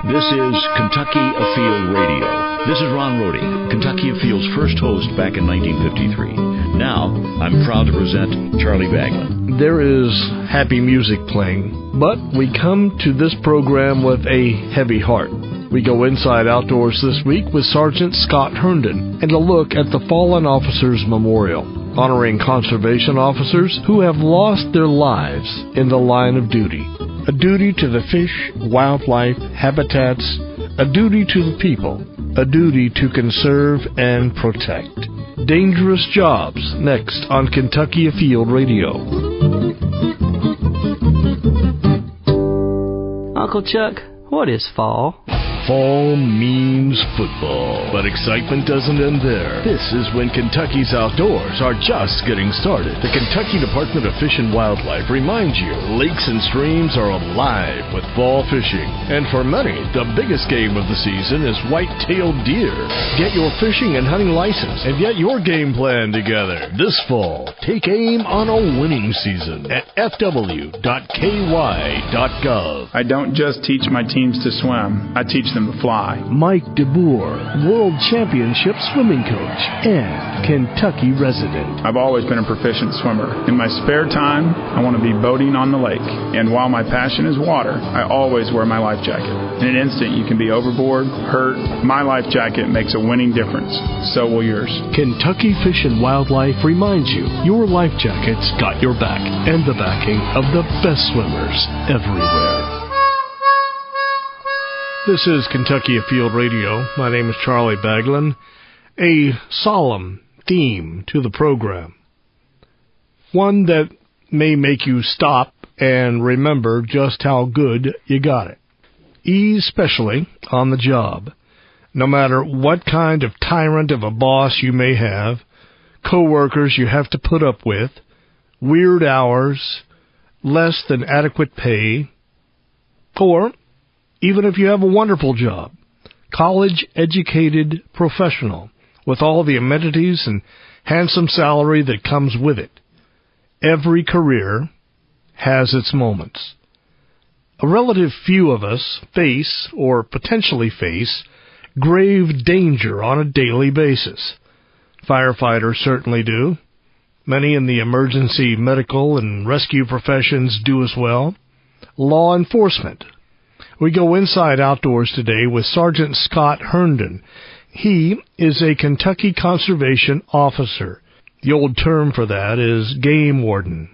This is Kentucky Afield Radio. This is Ron Rohde, Kentucky Afield's first host back in 1953. Now, I'm proud to present Charlie Baglin. There is happy music playing, but we come to this program with a heavy heart. We go inside outdoors this week with Sergeant Scott Herndon and a look at the Fallen Officers Memorial, honoring conservation officers who have lost their lives in the line of duty. A duty to the fish, wildlife, habitats, a duty to the people, a duty to conserve and protect. Dangerous Jobs, next on Kentucky Afield Radio. Uncle Chuck, what is fall? Fall means football, but excitement doesn't end there. This is when Kentucky's outdoors are just getting started. The Kentucky Department of Fish and Wildlife reminds you lakes and streams are alive with fall fishing. And for many, the biggest game of the season is white-tailed deer. Get your fishing and hunting license and get your game plan together. This fall, take aim on a winning season at fw.ky.gov. I don't just teach my teams to swim, I teach them to fly. Mike DeBoer, World Championship swimming coach and Kentucky resident. I've always been a proficient swimmer. In my spare time, I want to be boating on the lake. And while my passion is water, I always wear my life jacket. In an instant, you can be overboard, hurt. My life jacket makes a winning difference. So will yours. Kentucky Fish and Wildlife reminds you, your life jacket's got your back and the backing of the best swimmers everywhere. This is Kentucky Afield Radio. My name is Charlie Baglin. A solemn theme to the program. One that may make you stop and remember just how good you got it. Especially on the job. No matter what kind of tyrant of a boss you may have, co-workers you have to put up with, weird hours, less than adequate pay, or even if you have a wonderful job, college-educated professional with all the amenities and handsome salary that comes with it. Every career has its moments. A relative few of us face, or potentially face, grave danger on a daily basis. Firefighters certainly do. Many in the emergency medical and rescue professions do as well. Law enforcement. We go inside outdoors today with Sergeant Scott Herndon. He is a Kentucky conservation officer. The old term for that is game warden.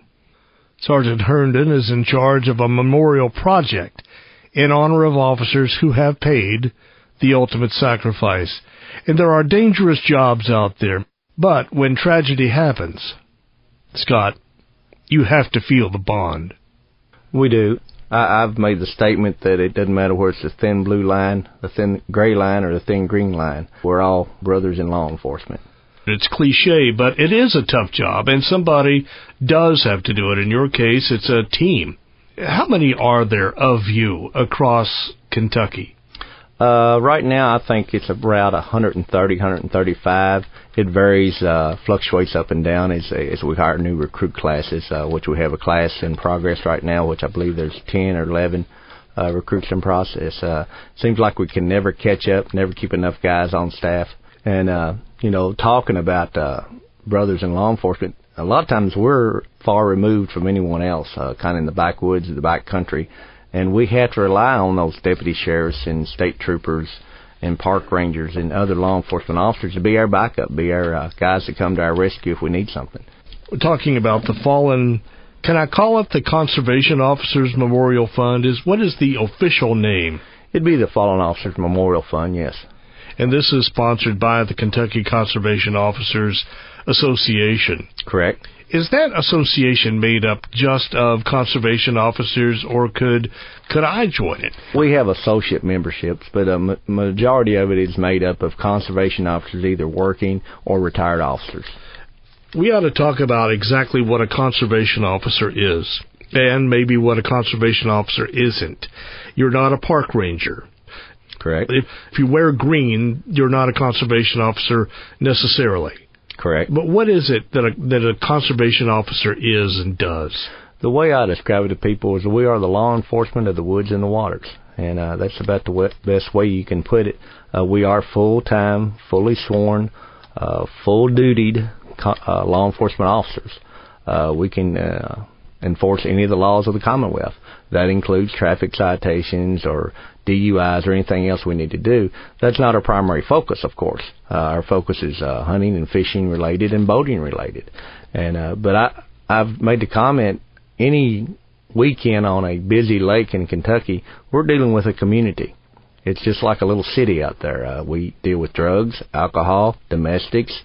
Sergeant Herndon is in charge of a memorial project in honor of officers who have paid the ultimate sacrifice. And there are dangerous jobs out there. But when tragedy happens, Scott, you have to feel the bond. We do. I've made the statement that it doesn't matter whether it's the thin blue line, the thin gray line, or the thin green line. We're all brothers in law enforcement. It's cliche, but it is a tough job, and somebody does have to do it. In your case, it's a team. How many are there of you across Kentucky? Right now, I think it's around 130, 135. It varies, fluctuates up and down as we hire new recruit classes, which we have a class in progress right now, which I believe there's 10 or 11 recruits in process. Seems like we can never catch up, never keep enough guys on staff. And, talking about brothers in law enforcement, a lot of times we're far removed from anyone else, kind of in the backwoods of the back country. And we have to rely on those deputy sheriffs and state troopers and park rangers and other law enforcement officers to be our backup, be our guys that come to our rescue if we need something. We're talking about the fallen, can I call it the Conservation Officers Memorial Fund? What is the official name? It'd be the Fallen Officers Memorial Fund, yes. And this is sponsored by the Kentucky Conservation Officers Association. Correct. Is that association made up just of conservation officers, or could I join it? We have associate memberships, but a majority of it is made up of conservation officers, either working or retired officers. We ought to talk about exactly what a conservation officer is, and maybe what a conservation officer isn't. You're not a park ranger. Correct. If you wear green, you're not a conservation officer necessarily. Correct. But what is it that a conservation officer is and does? The way I describe it to people is we are the law enforcement of the woods and the waters. and that's about the best way you can put it. We are full-time, fully sworn, full-dutied law enforcement officers. We can enforce any of the laws of the Commonwealth. That includes traffic citations or DUIs or anything else we need to do. That's not our primary focus, of course. Our focus is hunting and fishing related and boating related. And but I've made the comment, any weekend on a busy lake in Kentucky, we're dealing with a community. It's just like a little city out there. We deal with drugs, alcohol, domestics,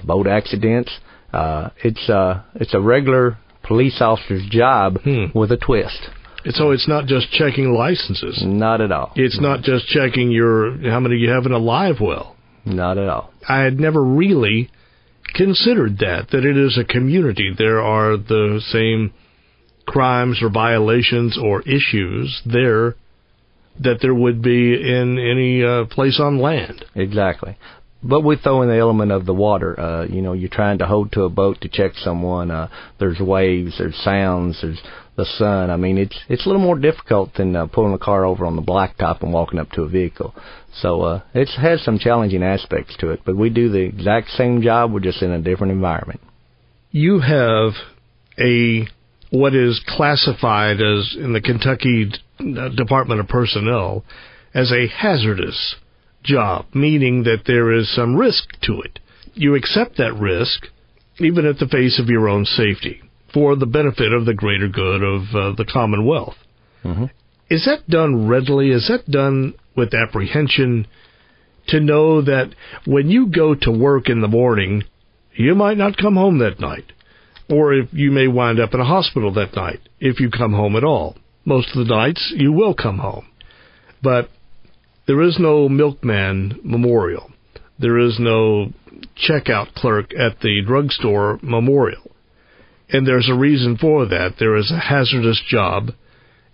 boat accidents. It's a regular police officer's job with a twist. So it's not just checking licenses. Not at all. It's not just checking how many you have in a live well. Not at all. I had never really considered that it is a community. There are the same crimes or violations or issues there that there would be in any place on land. Exactly. But we throw in the element of the water. You're trying to hold to a boat to check someone. There's waves, there's sounds, there's the sun. I mean, it's a little more difficult than pulling a car over on the blacktop and walking up to a vehicle. So it has some challenging aspects to it. But we do the exact same job. We're just in a different environment. You have what is classified as in the Kentucky Department of Personnel as a hazardous job, meaning that there is some risk to it. You accept that risk, even at the face of your own safety, for the benefit of the greater good of the Commonwealth. Mm-hmm. Is that done readily? Is that done with apprehension to know that when you go to work in the morning, you might not come home that night? Or if you may wind up in a hospital that night, if you come home at all. Most of the nights, you will come home. But there is no milkman memorial. There is no checkout clerk at the drugstore memorial. And there's a reason for that. There is a hazardous job,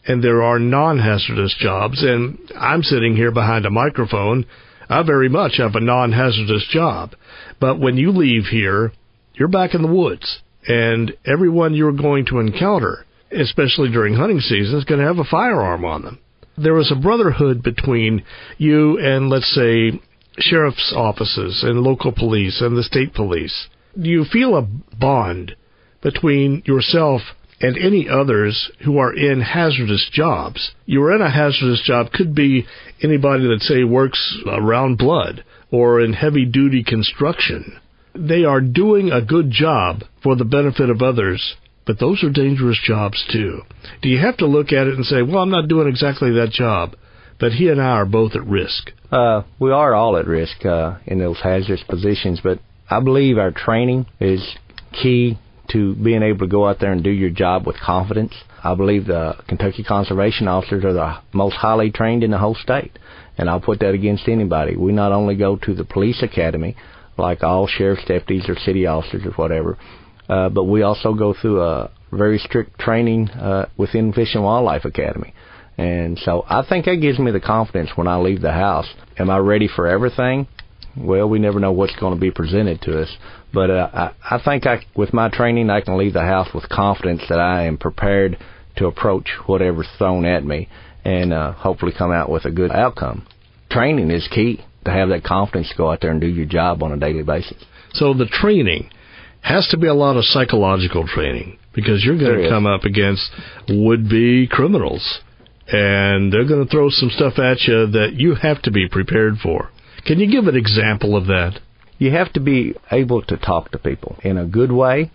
and there are non-hazardous jobs. And I'm sitting here behind a microphone. I very much have a non-hazardous job. But when you leave here, you're back in the woods. And everyone you're going to encounter, especially during hunting season, is going to have a firearm on them. There is a brotherhood between you and, let's say, sheriff's offices and local police and the state police. Do you feel a bond between yourself and any others who are in hazardous jobs? You're in a hazardous job. Could be anybody that, say, works around blood or in heavy-duty construction. They are doing a good job for the benefit of others, but those are dangerous jobs too. Do you have to look at it and say, well, I'm not doing exactly that job, but he and I are both at risk? We are all at risk in those hazardous positions, but I believe our training is key to being able to go out there and do your job with confidence. I believe the Kentucky conservation officers are the most highly trained in the whole state, and I'll put that against anybody. We not only go to the police academy, like all sheriff's deputies or city officers or whatever, but we also go through a very strict training within Fish and Wildlife Academy. And so I think that gives me the confidence when I leave the house. Am I ready for everything? Well, we never know what's going to be presented to us. But I think with my training, I can leave the house with confidence that I am prepared to approach whatever's thrown at me and hopefully come out with a good outcome. Training is key to have that confidence to go out there and do your job on a daily basis. So the training has to be a lot of psychological training, because you're going to come up against would-be criminals, and they're going to throw some stuff at you that you have to be prepared for. Can you give an example of that? You have to be able to talk to people in a good way,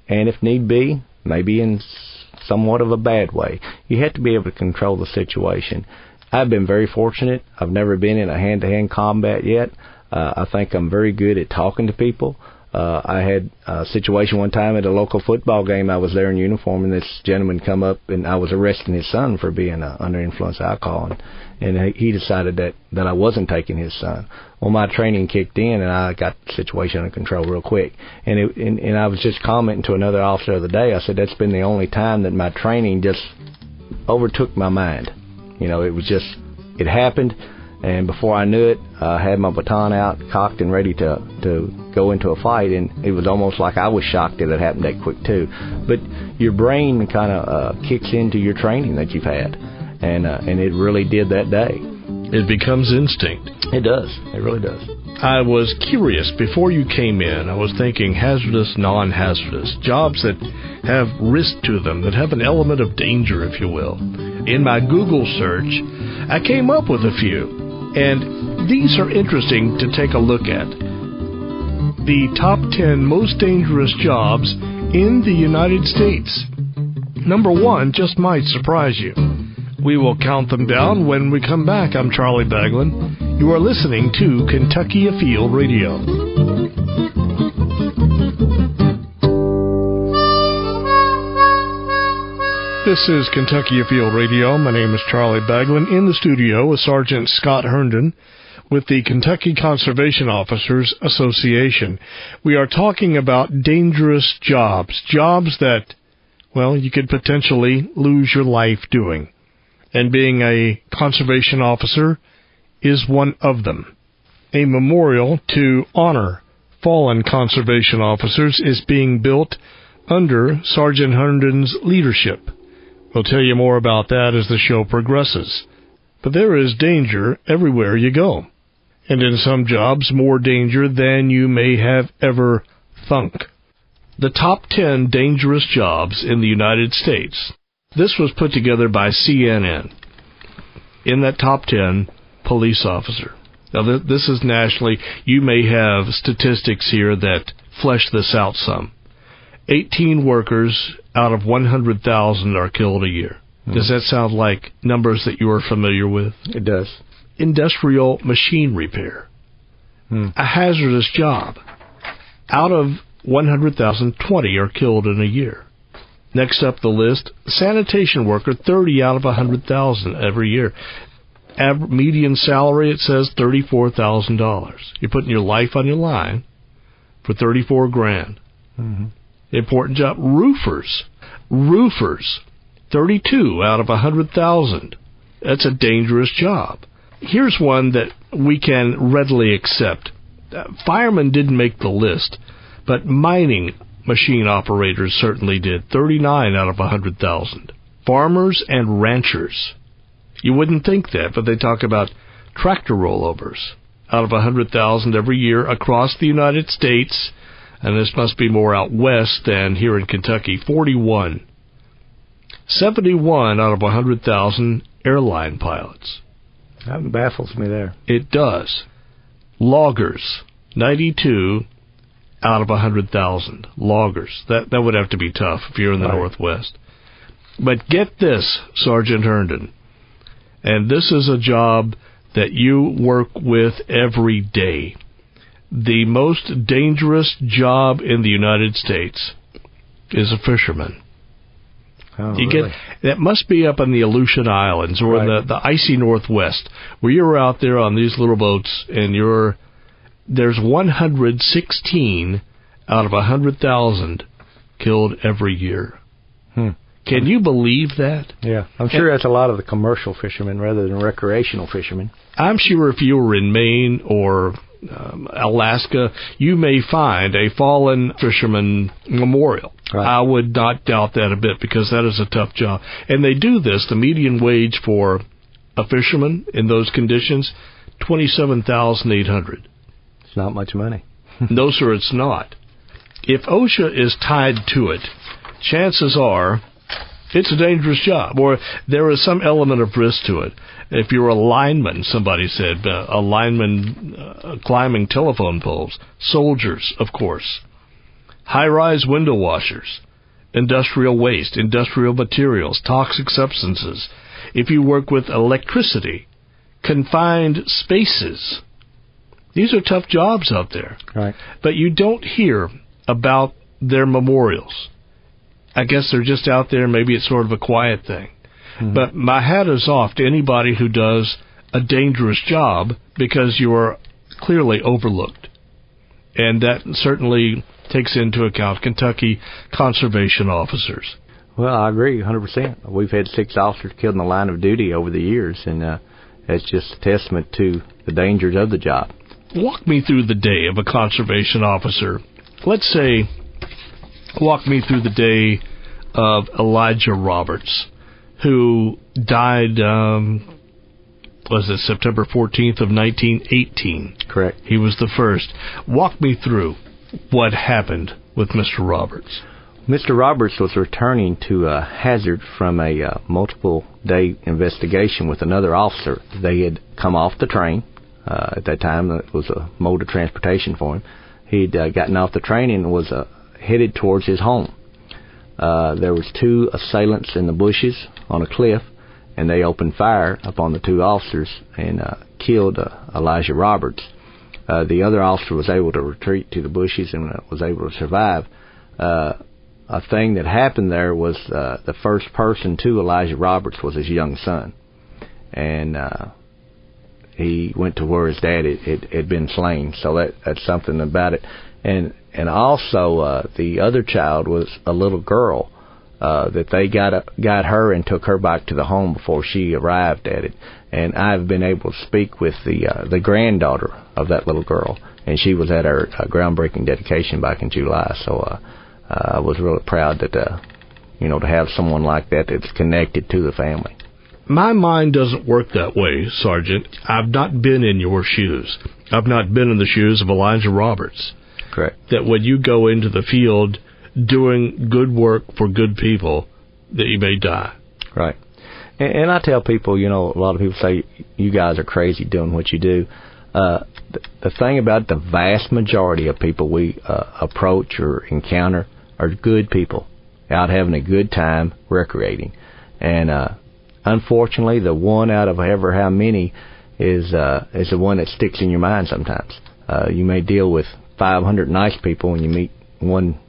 and if need be, maybe in somewhat of a bad way. You have to be able to control the situation. I've been very fortunate. I've never been in a hand-to-hand combat yet. I think I'm very good at talking to people. I had a situation one time at a local football game. I was there in uniform, and this gentleman come up, and I was arresting his son for being under influence of alcohol, and he decided that I wasn't taking his son. Well, my training kicked in, and I got the situation under control real quick. And I was just commenting to another officer the other day. I said that's been the only time that my training just overtook my mind. You know, it happened, and before I knew it, I had my baton out, cocked and ready to go into a fight, and it was almost like I was shocked that it happened that quick too. But your brain kind of kicks into your training that you've had, and it really did that day. It becomes instinct. It does. It really does. I was curious, before you came in, I was thinking hazardous, non-hazardous, jobs that have risk to them, that have an element of danger, if you will. In my Google search, I came up with a few, and these are interesting to take a look at. The top 10 most dangerous jobs in the United States. Number 1 just might surprise you. We will count them down when we come back. I'm Charlie Baglin. You are listening to Kentucky Afield Radio. This is Kentucky Afield Radio. My name is Charlie Baglin. In the studio with Sergeant Scott Herndon with the Kentucky Conservation Officers Association. We are talking about dangerous jobs, jobs that, well, you could potentially lose your life doing. And being a conservation officer is one of them. A memorial to honor fallen conservation officers is being built under Sergeant Herndon's leadership. We'll tell you more about that as the show progresses. But there is danger everywhere you go. And in some jobs, more danger than you may have ever thunk. The top 10 dangerous jobs in the United States. This was put together by CNN. In that top 10, police officer. Now, this is nationally. You may have statistics here that flesh this out some. 18 workers out of 100,000 are killed a year. Does that sound like numbers that you are familiar with? It does. Industrial machine repair. A hazardous job. Out of 100,000, 20 are killed in a year. Next up the list, sanitation worker, 30 out of 100,000 every year. Median salary, it says $34,000. You're putting your life on your line for $34,000. Important job, roofers. Roofers, 32 out of 100,000. That's a dangerous job. Here's one that we can readily accept. Firemen didn't make the list, but mining machine operators certainly did. 39 out of 100,000. Farmers and ranchers. You wouldn't think that, but they talk about tractor rollovers. Out of 100,000 every year across the United States, and this must be more out west than here in Kentucky, 41. 71 out of 100,000 airline pilots. That baffles me there. It does. Loggers, 92 out of 100,000. Loggers. That would have to be tough if you're in the Northwest. But get this, Sergeant Herndon, and this is a job that you work with every day. The most dangerous job in the United States is a fisherman. Oh, really? That must be up in the Aleutian Islands or in the icy Northwest, where you're out there on these little boats and there's 116 out of 100,000 killed every year. Can you believe that? Yeah, I'm sure that's a lot of the commercial fishermen rather than recreational fishermen. I'm sure if you were in Maine or Alaska, you may find a fallen fisherman memorial. Right. I would not doubt that a bit because that is a tough job. And they do this, the median wage for a fisherman in those conditions, $27,800. It's not much money. No, sir, it's not. If OSHA is tied to it, chances are it's a dangerous job, or there is some element of risk to it. If you're a lineman, somebody said, a lineman climbing telephone poles, soldiers, of course, high-rise window washers, industrial waste, industrial materials, toxic substances. If you work with electricity, confined spaces, these are tough jobs out there. Right. But you don't hear about their memorials. I guess they're just out there. Maybe it's sort of a quiet thing. But my hat is off to anybody who does a dangerous job because you are clearly overlooked. And that certainly takes into account Kentucky conservation officers. Well, I agree 100%. We've had 6 officers killed in the line of duty over the years, and that's just a testament to the dangers of the job. Walk me through the day of a conservation officer. Let's say, walk me through the day of Elijah Roberts, who died, was it September 14th of 1918? Correct. He was the first. Walk me through what happened with Mr. Roberts. Mr. Roberts was returning to Hazard from a multiple-day investigation with another officer. They had come off the train. At that time, it was a mode of transportation for him. He'd gotten off the train and was headed towards his home. There was 2 assailants in the bushes on a cliff, and they opened fire upon the 2 officers and killed Elijah Roberts. The other officer was able to retreat to the bushes and was able to survive. A thing that happened there was the first person to Elijah Roberts was his young son. And he went to where his dad had been slain. So that's something about it. And also the other child was a little girl that they got her and took her back to the home before she arrived at it. And I've been able to speak with the granddaughter of that little girl, and she was at her groundbreaking dedication back in July. So I was really proud that to have someone like that that's connected to the family. My mind doesn't work that way, Sergeant. I've not been in your shoes. I've not been in the shoes of Elijah Roberts. Correct. That when you go into the field doing good work for good people, that you may die. Right. And I tell people, a lot of people say, you guys are crazy doing what you do. The thing about the vast majority of people we approach or encounter are good people out having a good time recreating. And unfortunately, the one out of ever how many is the one that sticks in your mind sometimes. You may deal with 500 nice people and you meet one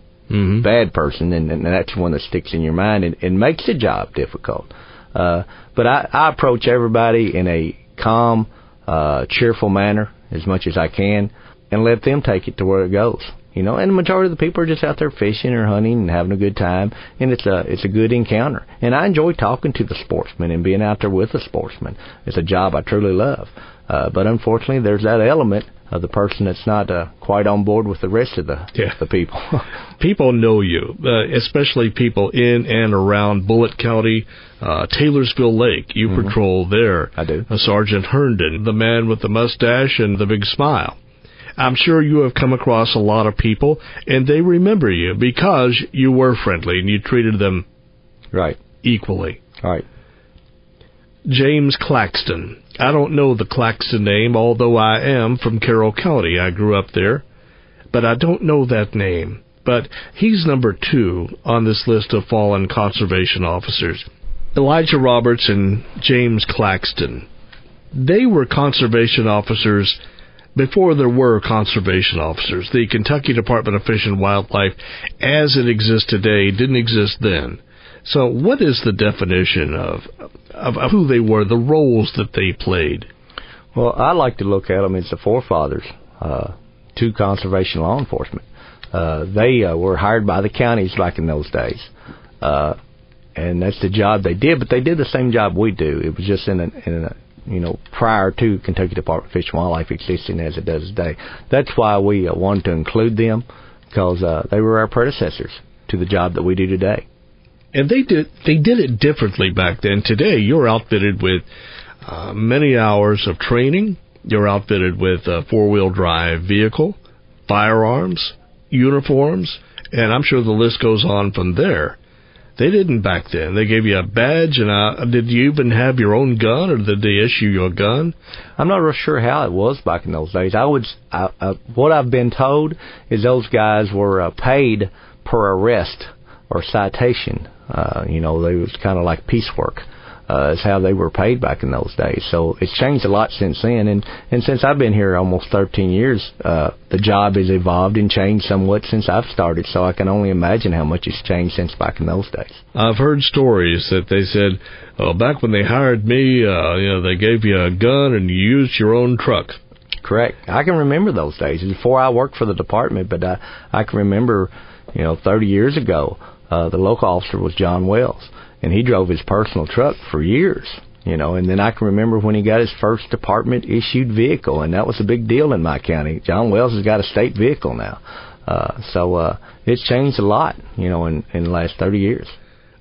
bad person, and that's the one that sticks in your mind and makes the job difficult. But I approach everybody in a calm, cheerful manner as much as I can and let them take it to where it goes. And the majority of the people are just out there fishing or hunting and having a good time, and it's a good encounter. And I enjoy talking to the sportsmen and being out there with the sportsmen. It's a job I truly love. But unfortunately, there's that element of the person that's not quite on board with the rest of the people. People know you, especially people in and around Bullitt County, Taylorsville Lake. You patrol there. I do. Sergeant Herndon, the man with the mustache and the big smile. I'm sure you have come across a lot of people, and they remember you because you were friendly and you treated them equally. Right. James Claxton. I don't know the Claxton name, although I am from Carroll County. I grew up there, but I don't know that name. But he's number 2 on this list of fallen conservation officers. Elijah Roberts and James Claxton. They were conservation officers before there were conservation officers. The Kentucky Department of Fish and Wildlife, as it exists today, didn't exist then. So what is the definition of who they were, the roles that they played? Well, I like to look at them as the forefathers to conservation law enforcement. They were hired by the counties back in those days. And that's the job they did, but they did the same job we do. It was just in a prior to Kentucky Department of Fish and Wildlife existing as it does today. That's why we wanted to include them, because they were our predecessors to the job that we do today. And they did it differently back then. Today, you're outfitted with many hours of training. You're outfitted with a 4-wheel drive vehicle, firearms, uniforms, and I'm sure the list goes on from there. They didn't back then. They gave you a badge, and did you even have your own gun, or did they issue you a gun? I'm not real sure how it was back in those days. What I've been told is those guys were paid per arrest or citation. They was kind of like piecework. Is how they were paid back in those days. So it's changed a lot since then. And since I've been here almost 13 years, the job has evolved and changed somewhat since I've started. So I can only imagine how much it's changed since back in those days. I've heard stories that they said, back when they hired me, they gave you a gun and you used your own truck. Correct. I can remember those days. Before I worked for the department, but I can remember, 30 years ago, the local officer was John Wells. And he drove his personal truck for years, and then I can remember when he got his first department-issued vehicle, and that was a big deal in my county. John Wells has got a state vehicle now. So it's changed a lot, in the last 30 years.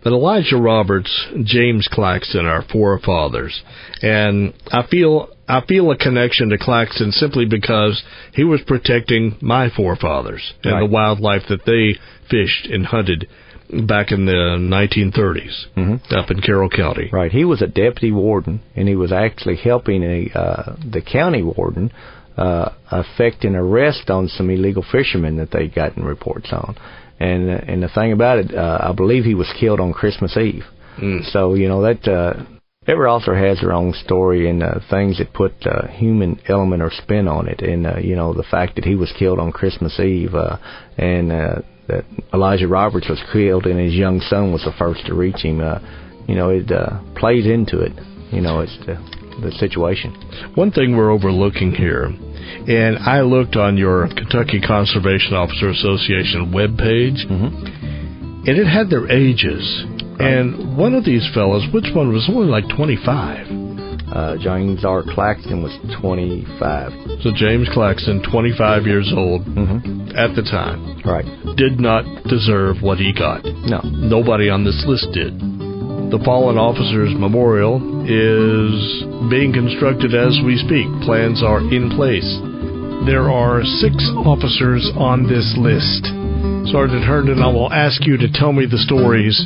But Elijah Roberts, James Claxton, our forefathers, and I feel a connection to Claxton simply because he was protecting my forefathers and the wildlife that they fished and hunted back in the 1930s up in Carroll County. Right. He was a deputy warden, and he was actually helping the county warden effect an arrest on some illegal fishermen that they'd gotten reports on. And the thing about it, I believe he was killed on Christmas Eve. So, that every author has their own story and things that put human element or spin on it. And, the fact that he was killed on Christmas Eve and that Elijah Roberts was killed and his young son was the first to reach him, it plays into it. It's the situation. One thing we're overlooking here, and I looked on your Kentucky Conservation Officer Association webpage, and it had their ages. And one of these fellows, which one was only like 25? James R. Claxton was 25. So James Claxton, 25 years old at the time. Right. Did not deserve what he got. No. Nobody on this list did. The Fallen Officers Memorial is being constructed as we speak. Plans are in place. There are 6 officers on this list. Sergeant Herndon, I will ask you to tell me the stories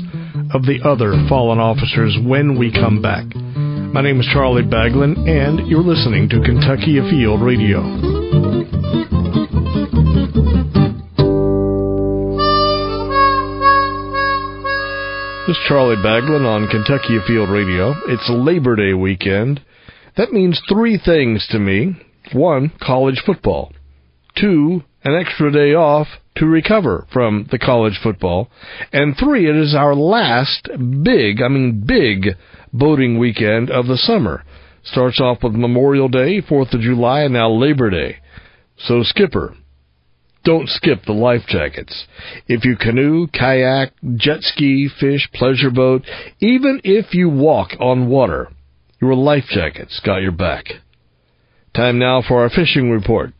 of the other fallen officers when we come back. My name is Charlie Baglin, and you're listening to Kentucky Afield Radio. This is Charlie Baglin on Kentucky Afield Radio. It's Labor Day weekend. That means 3 things to me. 1, college football. 2, an extra day off to recover from the college football. And 3, it is our last big boating weekend of the summer. Starts off with Memorial Day, 4th of July, and now Labor Day. So, skipper, don't skip the life jackets. If you canoe, kayak, jet ski, fish, pleasure boat, even if you walk on water, your life jacket's got your back. Time now for our fishing report.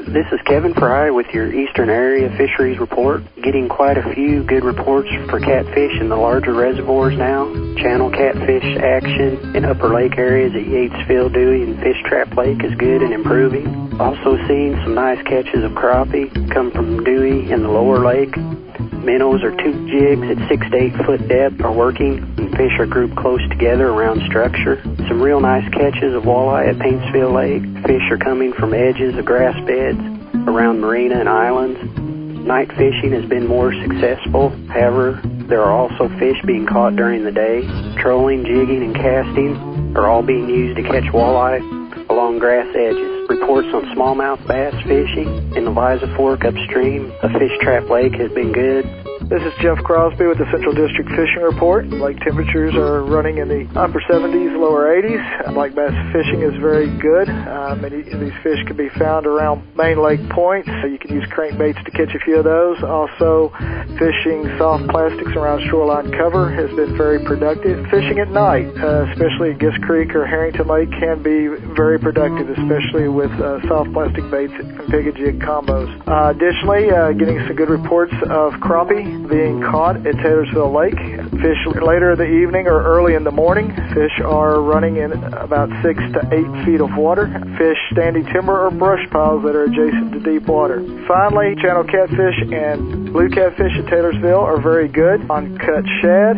This is Kevin Fry with your Eastern Area Fisheries Report. Getting quite a few good reports for catfish in the larger reservoirs now. Channel catfish action in upper lake areas at Yatesville, Dewey, and Fish Trap Lake is good and improving. Also seeing some nice catches of crappie come from Dewey in the lower lake. Minnows or toot jigs at 6 to 8 foot depth are working, and fish are grouped close together around structure. Some real nice catches of walleye at Paintsville Lake. Fish are coming from edges of grass beds around marina and islands. Night fishing has been more successful. However, there are also fish being caught during the day. Trolling, jigging, and casting are all being used to catch walleye along grass edges. Reports on smallmouth bass fishing in the Liza Fork upstream of Fish Trap Lake has been good. This is Jeff Crosby with the Central District Fishing Report. Lake temperatures are running in the upper 70s, lower 80s. Lake bass fishing is very good. Many of these fish can be found around main lake points. You can use crankbaits to catch a few of those. Also, fishing soft plastics around shoreline cover has been very productive. Fishing at night, especially at Gist Creek or Harrington Lake, can be very productive, especially with soft plastic baits and pig and jig combos. Additionally, getting some good reports of crappie being caught at Taylorsville Lake. Fish later in the evening or early in the morning. Fish are running in about 6 to 8 feet of water. Fish standing timber or brush piles that are adjacent to deep water. Finally, channel catfish and blue catfish at Taylorsville are very good on cut shad.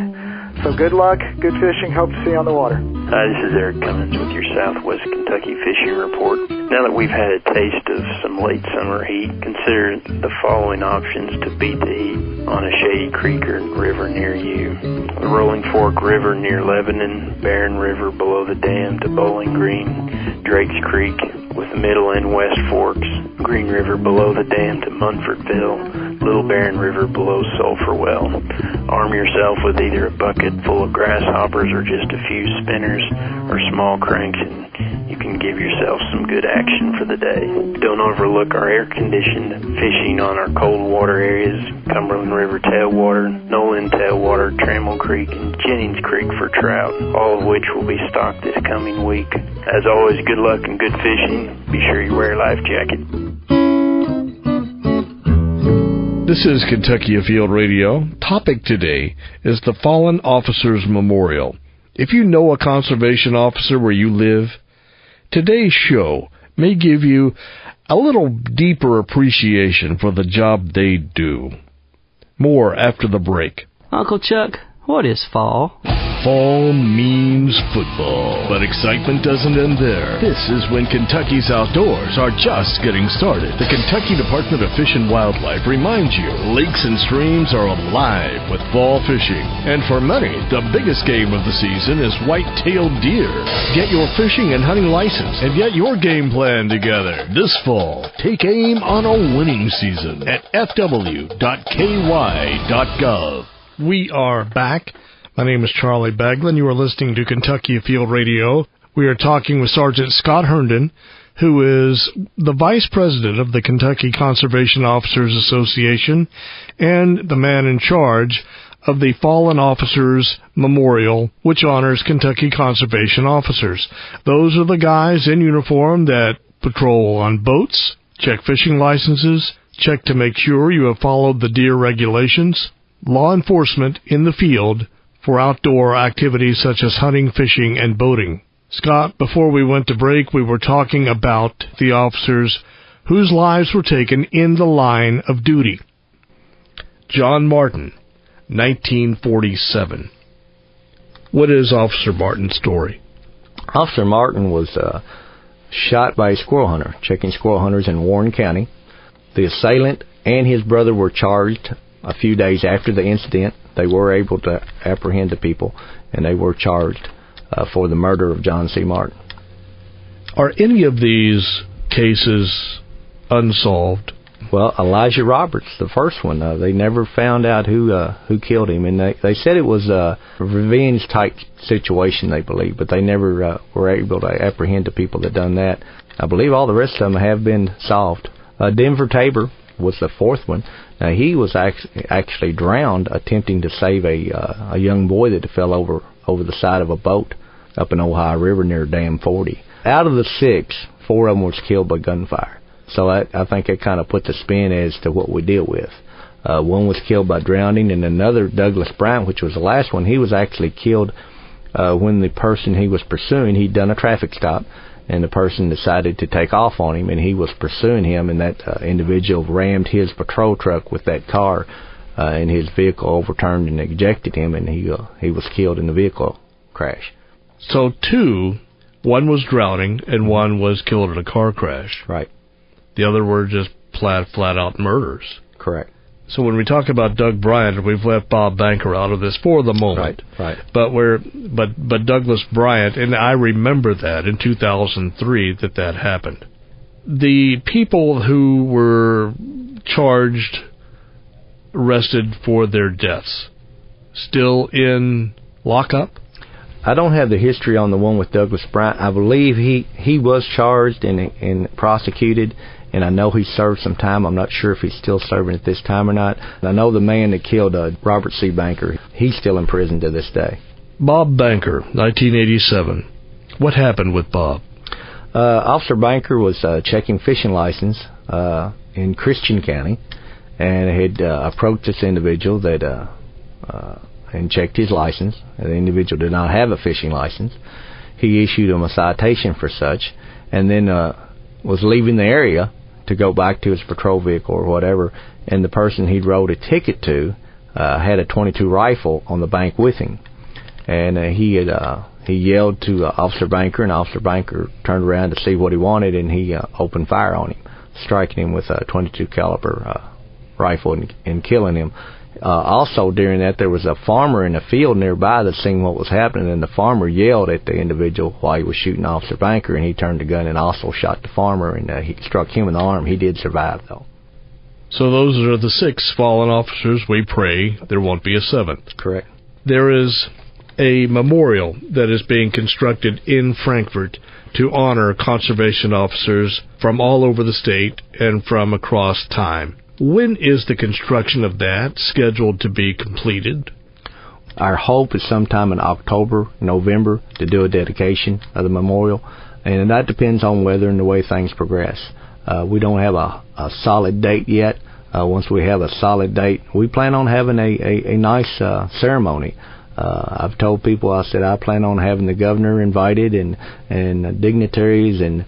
So good luck, good fishing, hope to see you on the water. Hi, this is Eric Cummins with your Southwest Kentucky Fishing Report. Now that we've had a taste of some late summer heat, consider the following options to beat the heat on a shady creek or river near you. The Rolling Fork River near Lebanon, Barren River below the dam to Bowling Green, Drake's Creek with the Middle and West Forks, Green River below the dam to Munfordville, Little Barren River below Sulphur Well. Arm yourself with either a bucket full of grasshoppers or just a few spinners or small cranks, and you can give yourself some good action for the day. Don't overlook our air-conditioned fishing on our cold water areas, Cumberland River tailwater, Nolan tailwater, Trammell Creek, and Jennings Creek for trout, all of which will be stocked this coming week. As always, good luck and good fishing. Be sure you wear a life jacket. This is Kentucky Afield Radio. Topic today is the Fallen Officers Memorial. If you know a conservation officer where you live, today's show may give you a little deeper appreciation for the job they do. More after the break. Uncle Chuck, what is fall? Fall means football, but excitement doesn't end there. This is when Kentucky's outdoors are just getting started. The Kentucky Department of Fish and Wildlife reminds you lakes and streams are alive with fall fishing. And for many, the biggest game of the season is white-tailed deer. Get your fishing and hunting license and get your game plan together. This fall, take aim on a winning season at fw.ky.gov. We are back. My name is Charlie Baglin. You are listening to Kentucky Afield Radio. We are talking with Sergeant Scott Herndon, who is the Vice President of the Kentucky Conservation Officers Association and the man in charge of the Fallen Officers Memorial, which honors Kentucky conservation officers. Those are the guys in uniform that patrol on boats, check fishing licenses, check to make sure you have followed the deer regulations, law enforcement in the field, for outdoor activities such as hunting, fishing, and boating. Scott, before we went to break, we were talking about the officers whose lives were taken in the line of duty. John Martin, 1947. What is Officer Martin's story? Officer Martin was shot by a squirrel hunter, checking squirrel hunters in Warren County. The assailant and his brother were charged a few days after the incident. They were able to apprehend the people, and they were charged for the murder of John C. Martin. Are any of these cases unsolved? Well, Elijah Roberts, the first one, they never found out who killed him, and they said it was a revenge-type situation, they believe, but they never were able to apprehend the people that done that. I believe all the rest of them have been solved. Denver Tabor was the fourth one. Now, he was actually drowned attempting to save a young boy that fell over the side of a boat up in Ohio River near Dam 40. Out of the 6, 4 of them was killed by gunfire. So I think it kind of put the spin as to what we deal with. One was killed by drowning, and another, Douglas Bryant, which was the last one, he was actually killed when the person he was pursuing, he'd done a traffic stop, and the person decided to take off on him, and he was pursuing him, and that individual rammed his patrol truck with that car, and his vehicle overturned and ejected him, and he was killed in the vehicle crash. So 2, one was drowning, and one was killed in a car crash. Right. The other were just flat-out murders. Correct. So when we talk about Doug Bryant, we've left Bob Banker out of this for the moment. Right. But Douglas Bryant, and I remember that in 2003 that happened. The people who were charged, arrested for their deaths, still in lockup? I don't have the history on the one with Douglas Bryant. I believe he was charged and prosecuted, and I know he served some time. I'm not sure if he's still serving at this time or not. I know the man that killed Robert C. Banker, he's still in prison to this day. Bob Banker, 1987. What happened with Bob? Officer Banker was checking fishing license in Christian County, and had approached this individual that and checked his license. The individual did not have a fishing license. He issued him a citation for such, and then was leaving the area to go back to his patrol vehicle or whatever, and the person he wrote a ticket to had a .22 rifle on the bank with him, and he yelled to Officer Banker, and Officer Banker turned around to see what he wanted, and he opened fire on him, striking him with a .22 caliber rifle and killing him. Also during that, there was a farmer in a field nearby that seen what was happening, and the farmer yelled at the individual while he was shooting Officer Banker, and he turned the gun and also shot the farmer, and he struck him in the arm. He did survive, though. So those are the 6 fallen officers. We pray there won't be a 7th. Correct. There is a memorial that is being constructed in Frankfort to honor conservation officers from all over the state and from across time. When is the construction of that scheduled to be completed? Our hope is sometime in October, November to do a dedication of the memorial, and that depends on weather and the way things progress. We don't have a solid date yet, once we have a solid date, we plan on having a nice ceremony. I've told people, I said I plan on having the governor invited and dignitaries and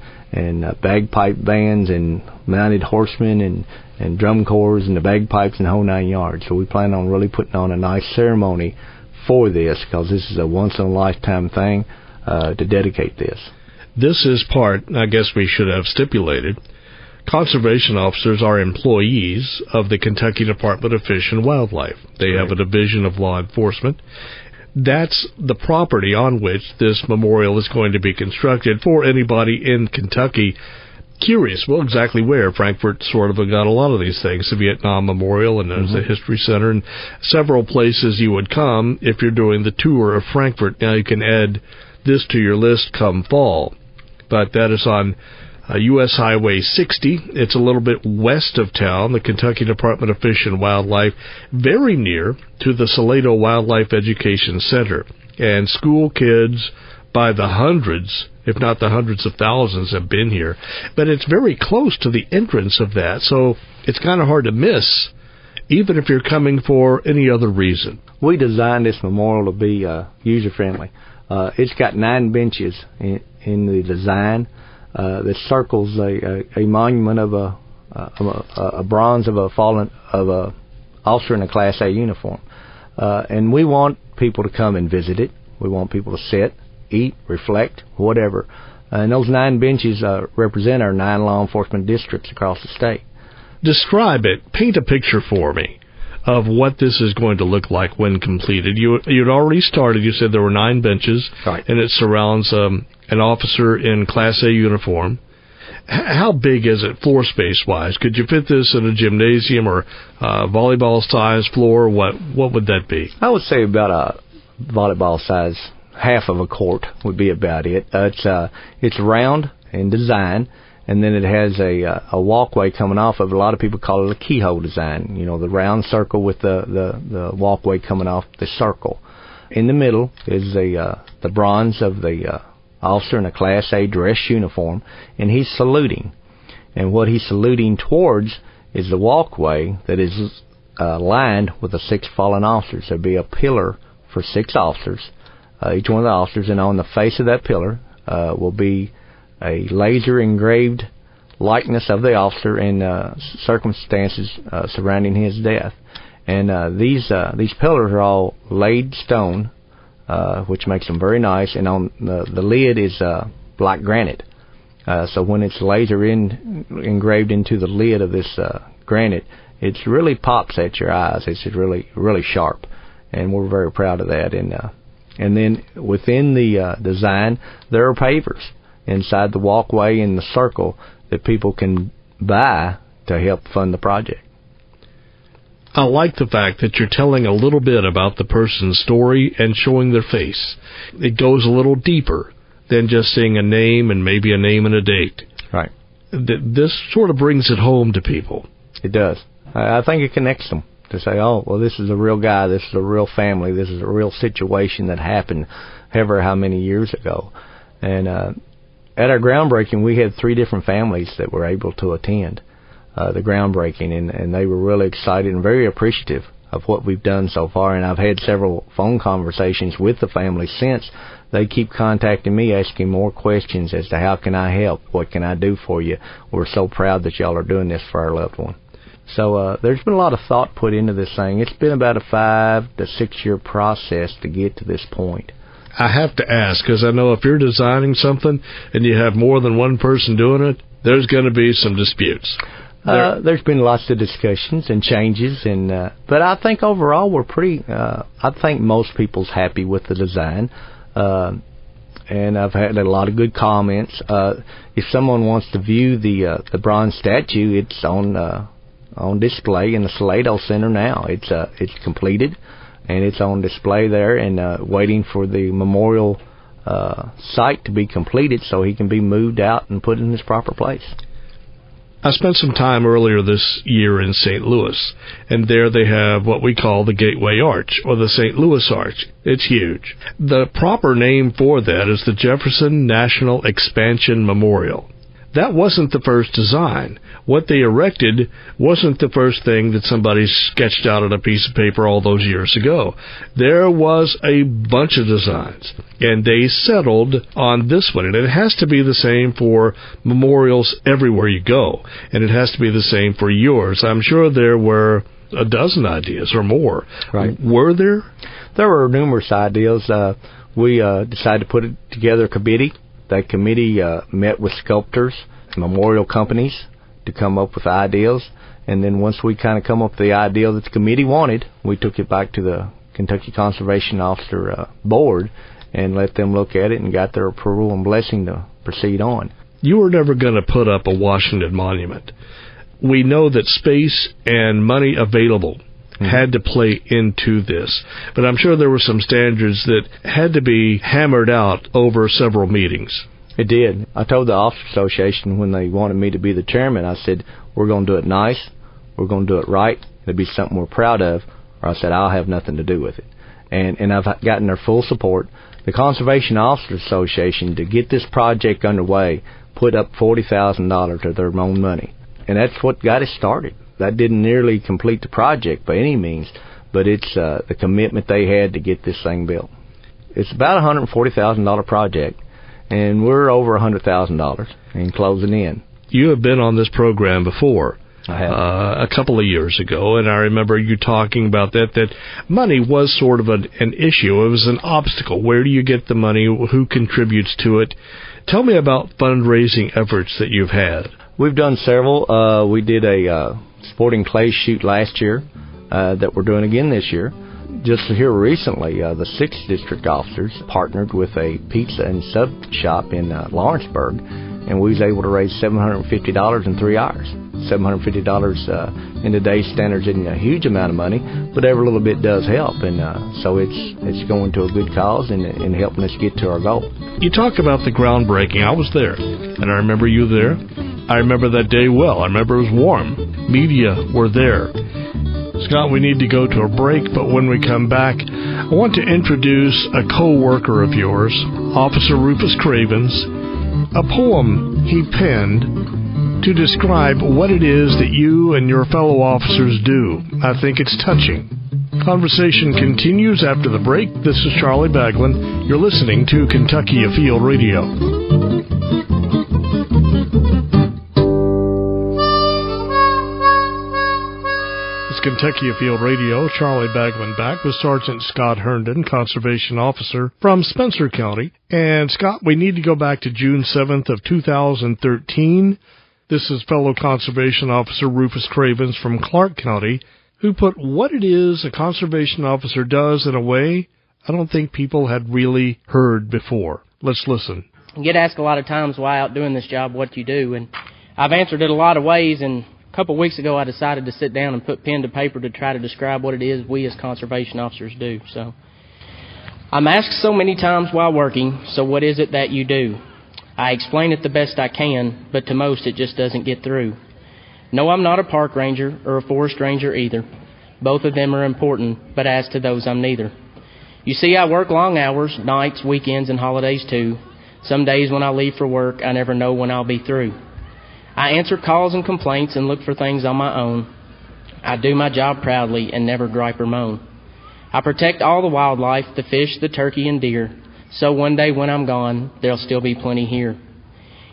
bagpipe bands and mounted horsemen and drum corps and the bagpipes and the whole 9 yards. So we plan on really putting on a nice ceremony for this, because this is a once-in-a-lifetime thing to dedicate this. This is part, I guess we should have stipulated, conservation officers are employees of the Kentucky Department of Fish and Wildlife. They have a division of law enforcement. That's the property on which this memorial is going to be constructed. For anybody in Kentucky curious, well, exactly where? Frankfort sort of got a lot of these things, the Vietnam Memorial, and there's the History Center, and several places you would come if you're doing the tour of Frankfort. Now you can add this to your list come fall, but that is on U.S. Highway 60. It's a little bit west of town, the Kentucky Department of Fish and Wildlife, very near to the Salado Wildlife Education Center. And school kids by the hundreds, if not the hundreds of thousands, have been here. But it's very close to the entrance of that, so it's kind of hard to miss, even if you're coming for any other reason. We designed this memorial to be user-friendly. It's got 9 benches in the design. That circles a monument of a bronze of a fallen officer in a Class A uniform, and we want people to come and visit it. We want people to sit, eat, reflect, whatever. And those 9 benches represent our 9 law enforcement districts across the state. Describe it. Paint a picture for me of what this is going to look like when completed. You'd already started. You said there were 9 benches, right, and it surrounds an officer in Class A uniform. How big is it, floor space-wise? Could you fit this in a gymnasium or volleyball-size floor? What would that be? I would say about a volleyball-size, half of a court would be about it. It's round in design, and then it has a walkway coming off of it. A lot of people call it a keyhole design, you know, the round circle with the walkway coming off the circle. In the middle is the bronze of the officer in a Class A dress uniform, and he's saluting. And what he's saluting towards is the walkway that is lined with the 6 fallen officers. There'll be a pillar for 6 officers, each one of the officers, and on the face of that pillar will be a laser engraved likeness of the officer and circumstances surrounding his death. And these pillars are all laid stone, which makes them very nice, and on the lid is black granite. So when it's laser engraved into the lid of this granite, it really pops at your eyes. It's really, really sharp, and we're very proud of that. And then within the design, there are pavers inside the walkway in the circle that people can buy to help fund the project. I like the fact that you're telling a little bit about the person's story and showing their face. It goes a little deeper than just seeing a name and maybe a name and a date. Right. This sort of brings it home to people. It does. I think it connects them to say, oh, well, this is a real guy, this is a real family, this is a real situation that happened ever how many years ago. And at our groundbreaking, we had 3 different families that were able to attend the groundbreaking, and they were really excited and very appreciative of what we've done so far. And I've had several phone conversations with the family since. They keep contacting me, asking more questions as to how can I help, what can I do for you. We're so proud that y'all are doing this for our loved one. So there's been a lot of thought put into this thing. It's been about a 5 to 6 year process to get to this point. I have to ask, because I know if you're designing something and you have more than one person doing it, there's going to be some disputes. There's been lots of discussions and changes, but I think overall we're pretty. I think most people's happy with the design, and I've had a lot of good comments. If someone wants to view the bronze statue, it's on display in the Salado Center now. It's completed, and it's on display there, and waiting for the memorial site to be completed so he can be moved out and put in his proper place. I spent some time earlier this year in St. Louis, and there they have what we call the Gateway Arch, or the St. Louis Arch. It's huge. The proper name for that is the Jefferson National Expansion Memorial. that wasn't the first design. What they erected wasn't the first thing that somebody sketched out on a piece of paper all those years ago. There was a bunch of designs, and they settled on this one. And it has to be the same for memorials everywhere you go, and it has to be the same for yours. I'm sure there were a dozen ideas or more. Right. Were there? There were numerous ideas. We decided to put together a committee. That committee met with sculptors, memorial companies, to come up with ideas. And then once we kind of come up with the idea that the committee wanted, we took it back to the Kentucky Conservation Officer Board and let them look at it and got their approval and blessing to proceed on. You were never going to put up a Washington monument. We know that space and money available had to play into this. But I'm sure there were some standards that had to be hammered out over several meetings. It did. I told the Officer Association when they wanted me to be the chairman, I said, we're going to do it nice, we're going to do it right, it'll be something we're proud of, or I said, I'll have nothing to do with it. And I've gotten their full support. The Conservation Officers Association, to get this project underway, put up $40,000 of their own money. And that's what got it started. That didn't nearly complete the project by any means, but it's the commitment they had to get this thing built. It's about a $140,000 project, and we're over $100,000 and closing in. You have been on this program before. I have. A couple of years ago, and I remember you talking about that money was sort of an issue. It was an obstacle. Where do you get the money? Who contributes to it? Tell me about fundraising efforts that you've had. We've done several. We did a sporting clay shoot last year that we're doing again this year. Just here recently, the 6th District officers partnered with a pizza and sub shop in Lawrenceburg, and we was able to raise $750 in 3 hours. $750 in today's standards isn't a huge amount of money, but every little bit does help, and so it's going to a good cause and helping us get to our goal. You talk about the groundbreaking. I was there, and I remember you there. I remember that day well. I remember it was warm. Media were there. Scott, we need to go to a break, but when we come back, I want to introduce a co-worker of yours, Officer Rufus Cravens, a poem he penned to describe what it is that you and your fellow officers do. I think it's touching. Conversation continues after the break. This is Charlie Baglin. You're listening to Kentucky Afield Radio. Kentucky Afield Radio, Charlie Baglin back with Sergeant Scott Herndon, Conservation Officer from Spencer County. And Scott, we need to go back to June 7th of 2013. This is fellow Conservation Officer Rufus Cravens from Clark County, who put what it is a conservation officer does in a way I don't think people had really heard before. Let's listen. I get asked a lot of times why out doing this job, what you do, and I've answered it a lot of ways, and a couple of weeks ago, I decided to sit down and put pen to paper to try to describe what it is we as conservation officers do. So, I'm asked so many times while working, so what is it that you do? I explain it the best I can, but to most it just doesn't get through. No, I'm not a park ranger or a forest ranger either. Both of them are important, but as to those, I'm neither. You see, I work long hours, nights, weekends, and holidays too. Some days when I leave for work, I never know when I'll be through. I answer calls and complaints and look for things on my own. I do my job proudly and never gripe or moan. I protect all the wildlife, the fish, the turkey, and deer, so one day when I'm gone, there'll still be plenty here.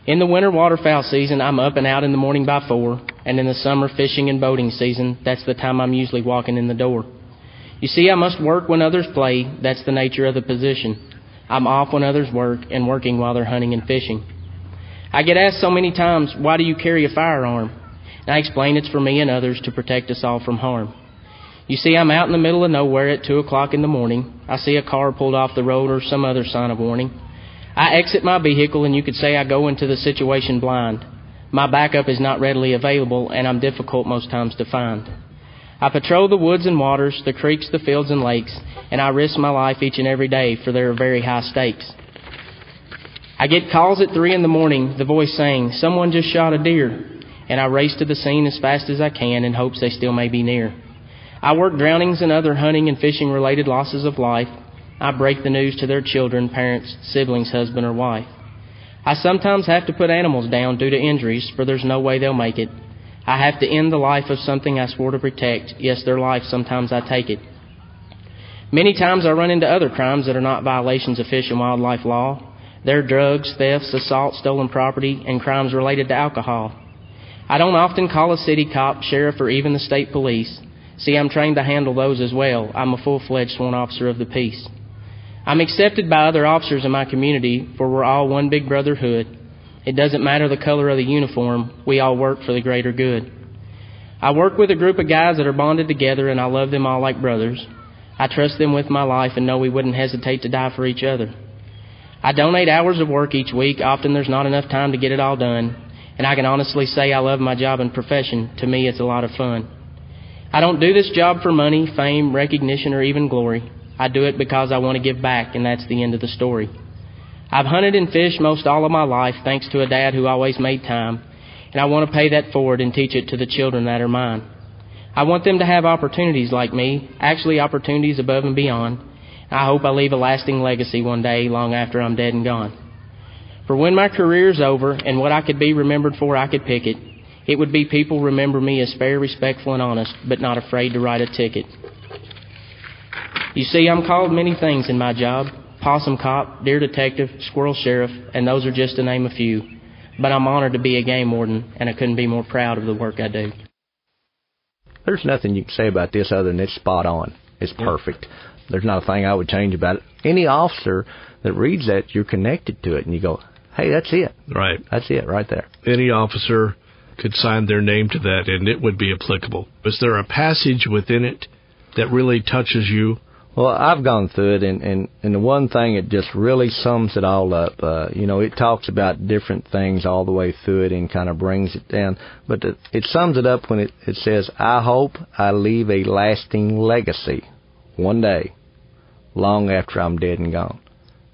In the winter waterfowl season, I'm up and out in the morning by 4, and in the summer fishing and boating season, that's the time I'm usually walking in the door. You see, I must work when others play, that's the nature of the position. I'm off when others work and working while they're hunting and fishing. I get asked so many times, why do you carry a firearm? And I explain it's for me and others to protect us all from harm. You see, I'm out in the middle of nowhere at 2 o'clock in the morning. I see a car pulled off the road or some other sign of warning. I exit my vehicle and you could say I go into the situation blind. My backup is not readily available and I'm difficult most times to find. I patrol the woods and waters, the creeks, the fields and lakes, and I risk my life each and every day for there are very high stakes. I get calls at 3 in the morning, the voice saying, someone just shot a deer, and I race to the scene as fast as I can in hopes they still may be near. I work drownings and other hunting and fishing related losses of life. I break the news to their children, parents, siblings, husband or wife. I sometimes have to put animals down due to injuries, for there's no way they'll make it. I have to end the life of something I swore to protect. Yes, their life, sometimes I take it. Many times I run into other crimes that are not violations of fish and wildlife law. They're drugs, thefts, assault, stolen property, and crimes related to alcohol. I don't often call a city cop, sheriff, or even the state police. See, I'm trained to handle those as well. I'm a full-fledged sworn officer of the peace. I'm accepted by other officers in my community, for we're all one big brotherhood. It doesn't matter the color of the uniform. We all work for the greater good. I work with a group of guys that are bonded together, and I love them all like brothers. I trust them with my life and know we wouldn't hesitate to die for each other. I donate hours of work each week. Often there's not enough time to get it all done, and I can honestly say I love my job and profession. To me, it's a lot of fun. I don't do this job for money, fame, recognition, or even glory. I do it because I want to give back, and that's the end of the story. I've hunted and fished most all of my life, thanks to a dad who always made time, and I want to pay that forward and teach it to the children that are mine. I want them to have opportunities like me, actually opportunities above and beyond. I hope I leave a lasting legacy one day, long after I'm dead and gone. For when my career's over and what I could be remembered for, I could pick it. It would be people remember me as fair, respectful, and honest, but not afraid to write a ticket. You see, I'm called many things in my job: possum cop, deer detective, squirrel sheriff, and those are just to name a few. But I'm honored to be a game warden, and I couldn't be more proud of the work I do. There's nothing you can say about this other than it's spot on. It's perfect. There's not a thing I would change about it. Any officer that reads that, you're connected to it, and you go, hey, that's it. Right. That's it right there. Any officer could sign their name to that, and it would be applicable. Is there a passage within it that really touches you? Well, I've gone through it, and the one thing, it just really sums it all up. It talks about different things all the way through it and kind of brings it down. But it sums it up when it says, I hope I leave a lasting legacy one day, long after I'm dead and gone.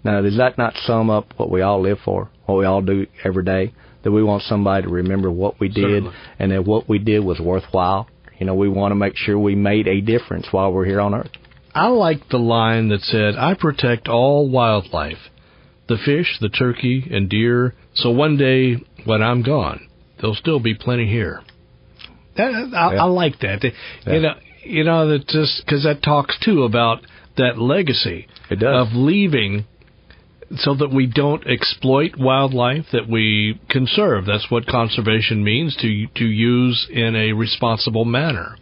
Now, does that not sum up what we all live for, what we all do every day? That we want somebody to remember what we did. Certainly. And that what we did was worthwhile. We want to make sure we made a difference while we're here on Earth. I like the line that said, I protect all wildlife, the fish, the turkey, and deer, so one day when I'm gone, there'll still be plenty here. I like that. Yeah. That just because that talks, too, about that legacy of leaving so that we don't exploit wildlife, that we conserve. That's what conservation means, to use in a responsible manner.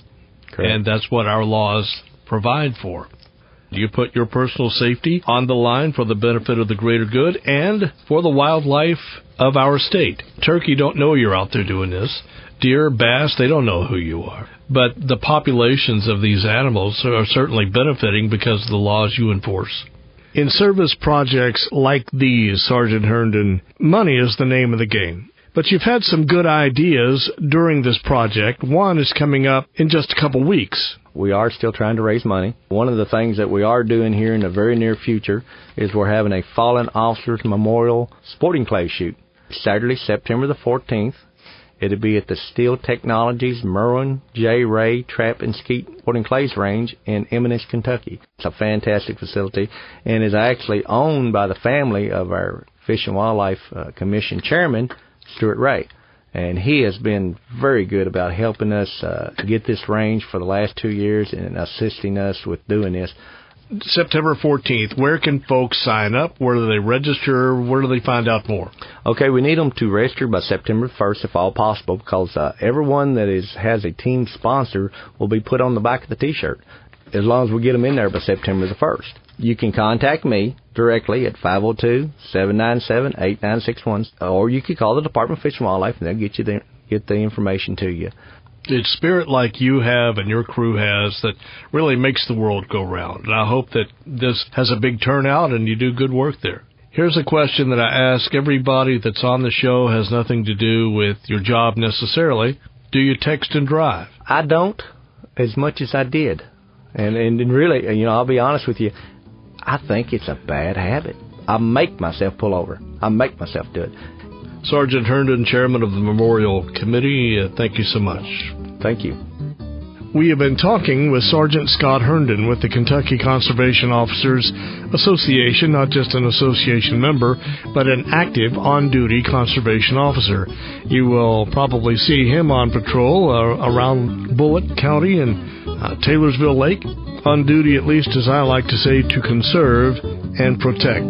Correct. And that's what our laws provide for. You put your personal safety on the line for the benefit of the greater good and for the wildlife of our state. Turkey don't know you're out there doing this. Deer, bass, they don't know who you are. But the populations of these animals are certainly benefiting because of the laws you enforce. In service projects like these, Sergeant Herndon, money is the name of the game. But you've had some good ideas during this project. One is coming up in just a couple weeks. We are still trying to raise money. One of the things that we are doing here in the very near future is we're having a Fallen Officers Memorial Sporting Clay shoot. Saturday, September the 14th. It'll be at the Steel Technologies Merwin J. Ray Trap and Skeet Sporting Clays Range in Eminence, Kentucky. It's a fantastic facility and is actually owned by the family of our Fish and Wildlife Commission Chairman, Stuart Ray. And he has been very good about helping us get this range for the last 2 years and assisting us with doing this. September 14th, where can folks sign up? Where do they register? Where do they find out more? Okay, we need them to register by September 1st, if all possible, because everyone that has a team sponsor will be put on the back of the T-shirt, as long as we get them in there by September the 1st. You can contact me directly at 502-797-8961, or you can call the Department of Fish and Wildlife, and they'll get the information to you. It's spirit like you have and your crew has that really makes the world go round. And I hope that this has a big turnout and you do good work there. Here's a question that I ask everybody that's on the show. Has nothing to do with your job necessarily. Do you text and drive? I don't as much as I did. And really, I'll be honest with you, I think it's a bad habit. I make myself pull over. I make myself do it. Sergeant Herndon, Chairman of the Memorial Committee, thank you so much. Thank you. We have been talking with Sergeant Scott Herndon with the Kentucky Conservation Officers Association, not just an association member, but an active on-duty conservation officer. You will probably see him on patrol around Bullitt County and Taylorsville Lake, on duty at least, as I like to say, to conserve and protect.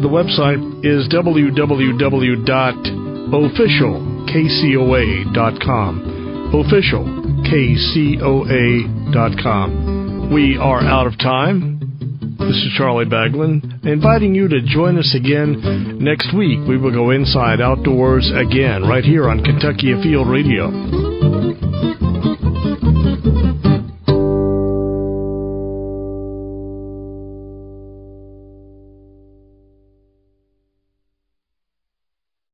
The website is www.officialkcoa.com. officialkcoa.com. We are out of time. This is Charlie Baglin, inviting you to join us again next week. We will go inside outdoors again, right here on Kentucky Afield Radio.